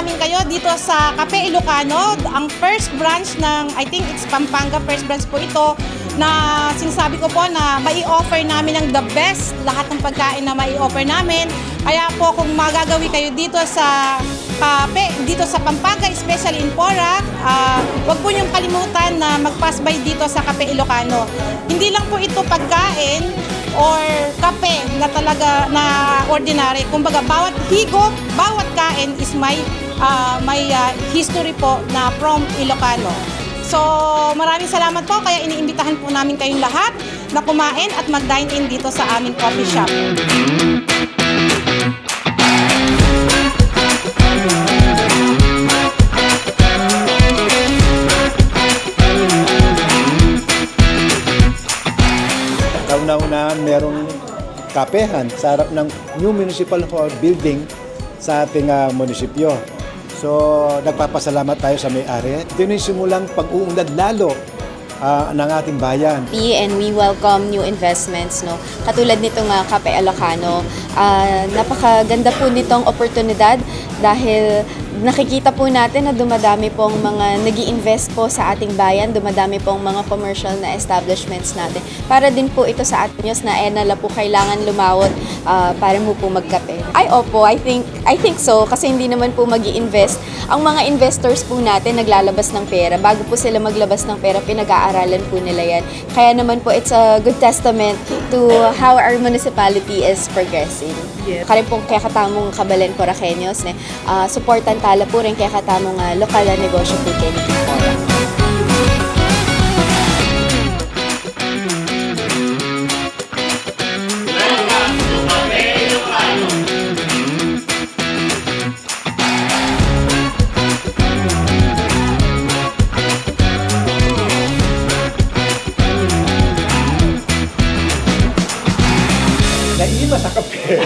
namin kayo dito sa Cafe Ilocano, ang first branch ng, I think it's Pampanga, first branch po ito, na sinasabi ko po na mai-offer namin ang the best, lahat ng pagkain na mai-offer namin. Kaya po kung magagawi kayo dito sa Cafe, dito sa Pampanga, especially in Porac, huwag po niyong kalimutan na mag-pass by dito sa Cafe Ilocano. Hindi lang po ito pagkain or kape na talaga na ordinary. Kumbaga, bawat higop, bawat kain is may history po na from Ilocano. So, maraming salamat po. Kaya iniimbitahan po namin kayong lahat na kumain at mag-dine in dito sa aming coffee shop. Kauna-una, merong kapehan sa harap ng new municipal hall building sa ating munisipyo. So, nagpapasalamat tayo sa may-ari. Ito yung simulang pag-uunlad lalo ng ating bayan. And we welcome new investments, no? Katulad nitong Cafe Ilocano. Napakaganda po nitong oportunidad dahil nakikita po natin na dumadami pong mga nag-i-invest po sa ating bayan, dumadami pong mga commercial na establishments natin. Para din po ito sa ating news na nala po kailangan lumawot para mo po magkape. Ay, opo, I think so kasi hindi naman po mag-i-invest. Ang mga investors po natin naglalabas ng pera. Bago po sila maglabas ng pera, pinag-aaralan po nila yan. Kaya naman po it's a good testament to how our municipality is progressing. Yes. Kaya po kaya katamong Kabalen Poraqueños, supportan tala po rin kaya katamong lokal na negosyo po kayo ni Porac. Naima sa kape.